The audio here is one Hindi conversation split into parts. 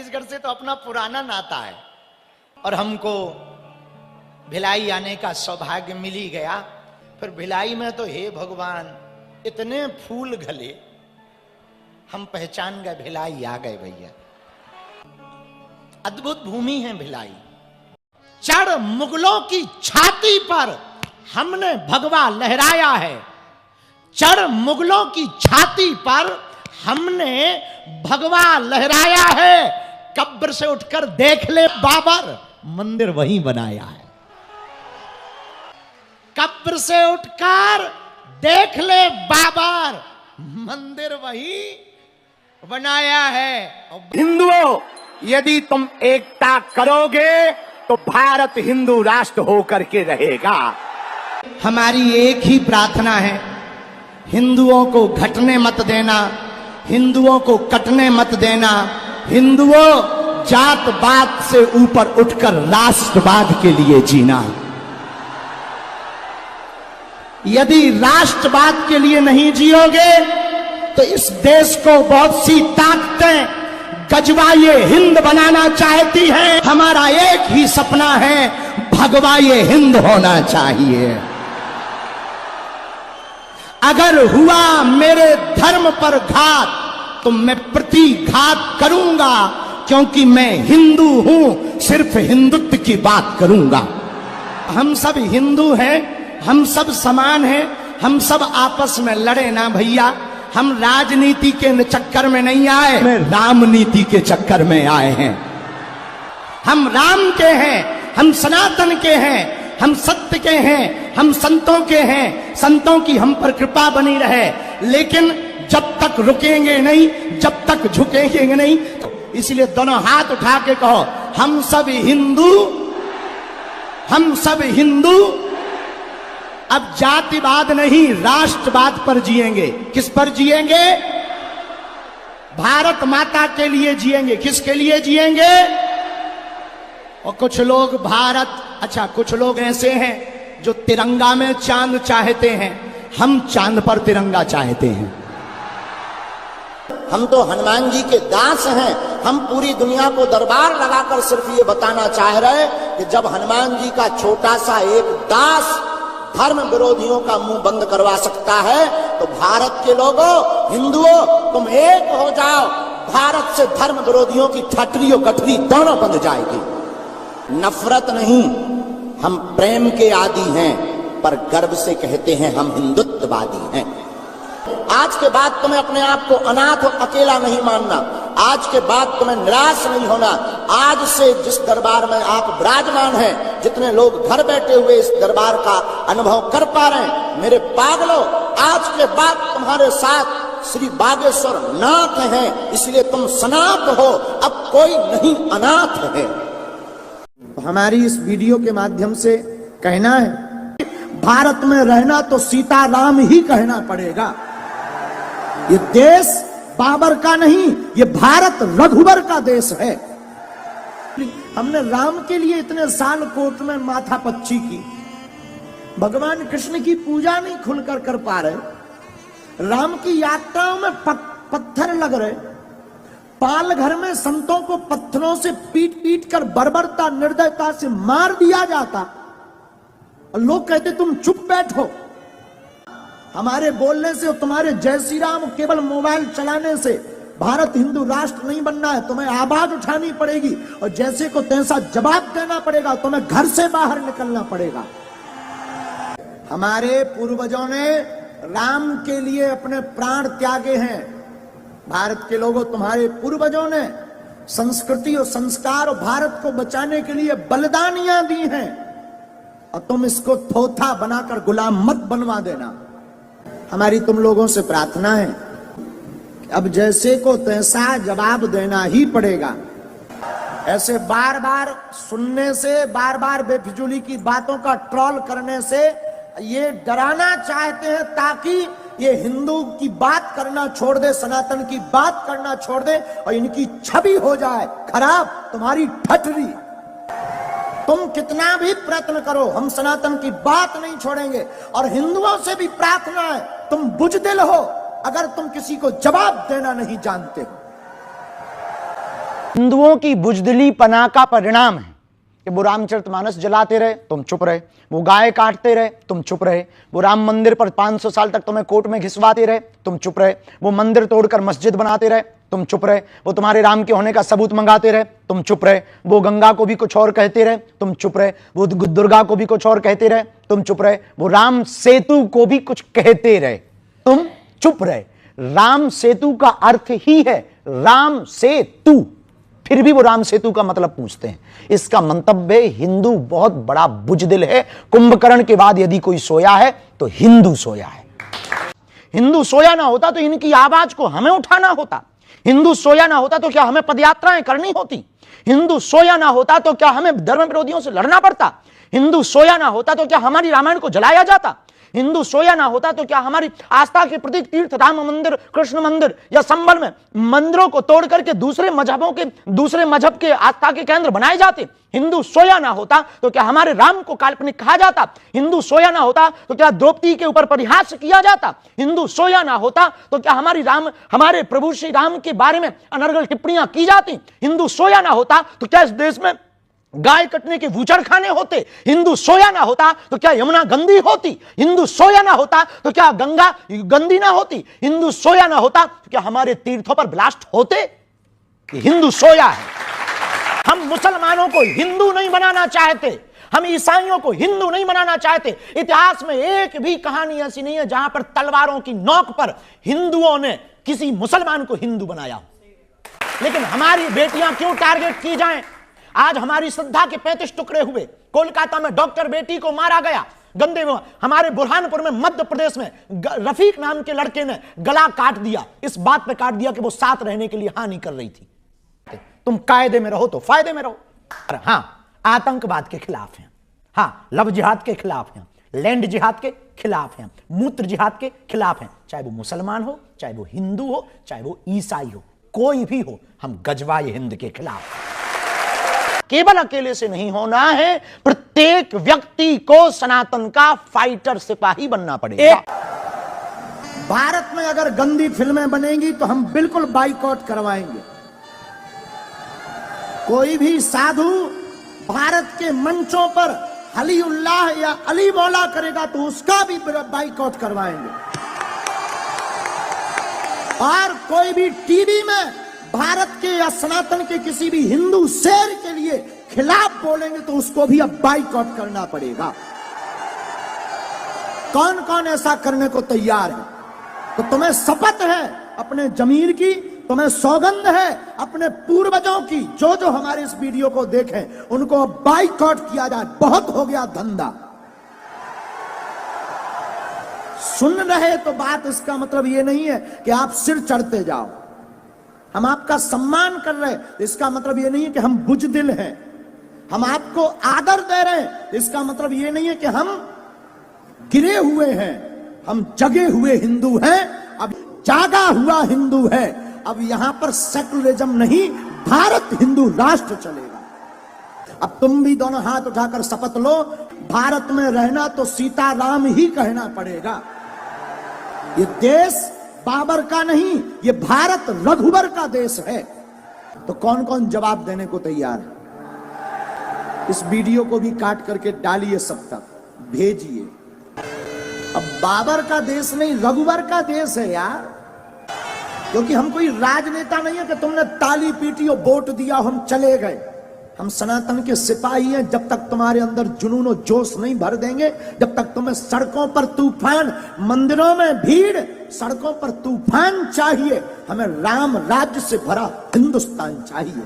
छत्तीसगढ़ से तो अपना पुराना नाता है और हमको भिलाई आने का सौभाग्य मिल ही गया। फिर भिलाई में तो हे भगवान इतने फूल गले, हम पहचान गए भिलाई आ गए भैया। अद्भुत भूमि है भिलाई। चढ़ मुगलों की छाती पर हमने भगवा लहराया है, चढ़ मुगलों की छाती पर हमने भगवा लहराया है। कब्र से उठकर देख ले बाबर, मंदिर वहीं बनाया है। कब्र से उठकर देख ले बाबर, मंदिर वहीं बनाया है। हिंदुओं, यदि तुम एकता करोगे तो भारत हिंदू राष्ट्र होकर के रहेगा। हमारी एक ही प्रार्थना है, हिंदुओं को घटने मत देना, हिंदुओं को कटने मत देना। हिंदुओं, जात पात से ऊपर उठकर राष्ट्रवाद के लिए जीना। यदि राष्ट्रवाद के लिए नहीं जियोगे तो इस देश को बहुत सी ताकतें गजवा ये हिंद बनाना चाहती हैं। हमारा एक ही सपना है, भगवा ये हिंद होना चाहिए। अगर हुआ मेरे धर्म पर घात तो मैं प्रतिघात करूंगा, क्योंकि मैं हिंदू हूं, सिर्फ हिंदुत्व की बात करूंगा। हम सब हिंदू हैं, हम सब समान हैं, हम सब आपस में लड़े ना भैया। हम राजनीति के चक्कर में नहीं आए, हम रामनीति के चक्कर में आए हैं। हम राम के हैं, हम सनातन के हैं, हम सत्य के हैं, हम संतों के हैं। संतों की हम पर कृपा बनी रहे, लेकिन जब तक रुकेंगे नहीं, जब तक झुकेंगे नहीं, तो इसलिए दोनों हाथ उठा के कहो, हम सब हिंदू, हम सब हिंदू। अब जातिवाद नहीं, राष्ट्रवाद पर जिएंगे। किस पर जिएंगे? भारत माता के लिए जिएंगे। किसके लिए जिएंगे? और कुछ लोग अच्छा कुछ लोग ऐसे हैं जो तिरंगा में चांद चाहते हैं, हम चांद पर तिरंगा चाहते हैं। हम तो हनुमान जी के दास हैं। हम पूरी दुनिया को दरबार लगाकर सिर्फ ये बताना चाह रहे कि जब हनुमान जी का छोटा सा एक दास धर्म विरोधियों का मुंह बंद करवा सकता है, तो भारत के लोगों, हिंदुओं, तुम एक हो जाओ। भारत से धर्म विरोधियों की ठटरी और गठरी दोनों बंद जाएगी। नफरत नहीं, हम प्रेम के आदी हैं, पर गर्व से कहते हैं हम हिंदुत्ववादी हैं। आज के बाद तुम्हें अपने आप को अनाथ और अकेला नहीं मानना। आज के बाद तुम्हें निराश नहीं होना। आज से जिस दरबार में आप विराजमान हैं, जितने लोग घर बैठे हुए इस दरबार का अनुभव कर पा रहे हैं, मेरे पागलों, आज के बाद तुम्हारे साथ श्री बागेश्वर नाथ हैं, इसलिए तुम सनात हो। अब कोई नहीं अनाथ है। हमारी इस वीडियो के माध्यम से कहना है, भारत में रहना तो सीताराम ही कहना पड़ेगा। ये देश बाबर का नहीं, ये भारत रघुवर का देश है। हमने राम के लिए इतने साल कोर्ट में माथा पच्ची की, भगवान कृष्ण की पूजा नहीं खुलकर कर पा रहे। राम की यात्राओं में पत्थर लग रहे। पाल घर में संतों को पत्थरों से पीट पीट कर बर्बरता निर्दयता से मार दिया जाता, और लोग कहते तुम चुप बैठो। हमारे बोलने से और तुम्हारे जय श्री राम केवल मोबाइल चलाने से भारत हिंदू राष्ट्र नहीं बनना है। तुम्हें आवाज उठानी पड़ेगी और जैसे को तैसा जवाब देना पड़ेगा। तुम्हें घर से बाहर निकलना पड़ेगा। हमारे पूर्वजों ने राम के लिए अपने प्राण त्यागे हैं। भारत के लोगों, तुम्हारे पूर्वजों ने संस्कृति और संस्कार और भारत को बचाने के लिए बलिदानियां दी हैं, और तुम इसको थोथा बनाकर गुलाम मत बनवा देना। हमारी तुम लोगों से प्रार्थना है, अब जैसे को तैसा जवाब देना ही पड़ेगा। ऐसे बार बार सुनने से, बार बार बेफिजूली की बातों का ट्रोल करने से ये डराना चाहते हैं ताकि ये हिंदू की बात करना छोड़ दे, सनातन की बात करना छोड़ दे और इनकी छवि हो जाए खराब, तुम्हारी ठठरी। तुम कितना भी प्रयत्न करो, हम सनातन की बात नहीं छोड़ेंगे। और हिंदुओं से भी प्रार्थना है, तुम बुजदिल हो अगर तुम किसी को जवाब देना नहीं जानते हो। हिंदुओं की बुजदिली पना का परिणाम है कि वो रामचरितमानस जलाते रहे, तुम चुप रहे, वो गाय काटते रहे, तुम चुप रहे, वो राम मंदिर पर 500 साल तक तुम्हें कोर्ट में घिसवाते रहे, तुम चुप रहे, वो मंदिर तोड़कर मस्जिद बनाते रहे, तुम चुप रहे, वो तुम्हारे राम के होने का सबूत मंगाते रहे, तुम चुप रहे, वो गंगा को भी कुछ और कहते रहे, तुम चुप रहे, वो दुर्गा को भी कुछ और कहते रहे, तुम चुप रहे, वो राम सेतु को भी कुछ कहते रहे, तुम चुप रहे। राम सेतु का अर्थ ही है राम सेतु, फिर भी वो राम सेतु का मतलब पूछते हैं। इसका मंतव्य हिंदू बहुत बड़ा बुजदिल है। कुंभकर्ण के बाद यदि कोई सोया है तो हिंदू सोया है। हिंदू सोया ना होता तो इनकी आवाज को हमें उठाना होता, हिंदू सोया ना होता तो क्या हमें पदयात्राएं करनी होती, हिंदू सोया ना होता तो क्या हमें धर्म विरोधियों से लड़ना पड़ता, हिंदू सोया ना होता तो क्या हमारी रामायण को जलाया जाता, हिंदू सोया ना होता तो क्या हमारी आस्था के प्रतीक तीर्थ राम मंदिर, कृष्ण मंदिर या संबल में मंदिरों को तोड़ करके दूसरे मजहब के आस्था के केंद्र बनाए जाते। हिंदू सोया ना होता तो क्या हमारे राम को काल्पनिक कहा जाता, हिंदू सोया ना होता तो क्या द्रौपदी के ऊपर परिहास किया जाता, हिंदू सोया ना होता तो क्या हमारे प्रभु श्री राम के बारे में अनर्गल टिप्पणियां की जाती, हिंदू सोया ना होता तो क्या इस देश में गाय कटने के वूचड़ खाने होते, हिंदू सोया ना होता तो क्या यमुना गंदी होती, हिंदू सोया ना होता तो क्या गंगा गंदी ना होती, हिंदू सोया ना होता तो क्या हमारे तीर्थों पर ब्लास्ट होते। हिंदू सोया है। हम मुसलमानों को हिंदू नहीं बनाना चाहते, हम ईसाइयों को हिंदू नहीं बनाना चाहते। इतिहास में एक भी कहानी ऐसी नहीं है जहां पर तलवारों की नोक पर हिंदुओं ने किसी मुसलमान को हिंदू बनाया। लेकिन हमारी बेटियां क्यों टारगेट की जाएं? आज हमारी श्रद्धा के 35 टुकड़े हुए। कोलकाता में डॉक्टर बेटी को मारा गया गंदे में। हमारे बुरहानपुर में मध्य प्रदेश में रफीक नाम के लड़के ने गला काट दिया, इस बात पे काट दिया कि वो साथ रहने के लिए हानि कर रही थी। तुम कायदे में रहो तो फायदे में रहो। हां, आतंकवाद के खिलाफ हैं, हां, लव जिहाद के खिलाफ हैं, लैंड जिहाद के खिलाफ हैं, मूत्र जिहाद के खिलाफ हैं। चाहे वो मुसलमान हो, चाहे वो हिंदू हो, चाहे वो ईसाई हो, कोई भी हो, हम गजवाए हिंद के खिलाफ। केवल अकेले से नहीं होना है, प्रत्येक व्यक्ति को सनातन का फाइटर सिपाही बनना पड़ेगा। भारत में अगर गंदी फिल्में बनेंगी तो हम बिल्कुल बाइकआउट करवाएंगे। कोई भी साधु भारत के मंचों पर अली उल्लाह या अली मौला करेगा तो उसका भी बाइकआउट करवाएंगे। और कोई भी टीवी में भारत के या सनातन के किसी भी हिंदू शेर के लिए खिलाफ बोलेंगे तो उसको भी अब बाइकआउट करना पड़ेगा। कौन कौन ऐसा करने को तैयार है? तो तुम्हें शपथ है अपने जमीर की, तुम्हें सौगंध है अपने पूर्वजों की, जो जो हमारे इस वीडियो को देखें उनको बाइकआउट किया जाए। बहुत हो गया धंधा। सुन रहे तो बात इसका मतलब ये नहीं है कि आप सिर चढ़ते जाओ। हम आपका सम्मान कर रहे हैं, इसका मतलब यह नहीं है कि हम बुजदिल हैं। हम आपको आदर दे रहे हैं, इसका मतलब यह नहीं है कि हम गिरे हुए हैं। हम जगे हुए हिंदू हैं, अब जागा हुआ हिंदू है। अब यहां पर सेकुलरिज्म नहीं, भारत हिंदू राष्ट्र चलेगा। अब तुम भी दोनों हाथ उठाकर शपथ लो, भारत में रहना तो सीताराम ही कहना पड़ेगा। ये देश बाबर का नहीं, ये भारत रघुवर का देश है। तो कौन कौन जवाब देने को तैयार है? इस वीडियो को भी काट करके डालिए, सब तक भेजिए। अब बाबर का देश नहीं, रघुवर का देश है यार। क्योंकि हम कोई राजनेता नहीं है कि तुमने ताली पीटी और वोट दिया हम चले गए। हम सनातन के सिपाही हैं। जब तक तुम्हारे अंदर जुनून और जोश नहीं भर देंगे, जब तक तुम्हें सड़कों पर तूफान, मंदिरों में भीड़, सड़कों पर तूफान चाहिए, हमें राम राज्य से भरा हिंदुस्तान चाहिए।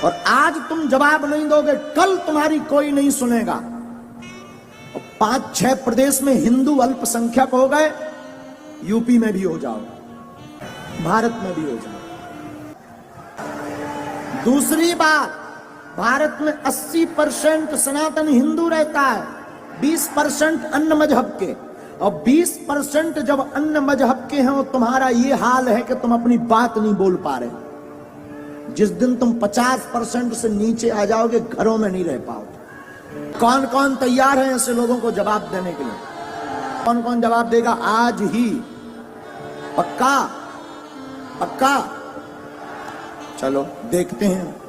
और आज तुम जवाब नहीं दोगे, कल तुम्हारी कोई नहीं सुनेगा। और 5-6 प्रदेश में हिंदू अल्पसंख्यक हो गए, यूपी में भी हो जाओ, भारत में भी हो जाओ। दूसरी बात, भारत में 80% सनातन हिंदू रहता है, 20% अन्य मजहब के। और 20% जब अन्य मजहब के हैं, तुम्हारा ये हाल है कि तुम अपनी बात नहीं बोल पा रहे। जिस दिन तुम 50% से नीचे आ जाओगे, घरों में नहीं रह पाओगे। कौन कौन तैयार है ऐसे लोगों को जवाब देने के लिए? कौन कौन जवाब देगा आज ही? पक्का? पक्का? चलो देखते हैं।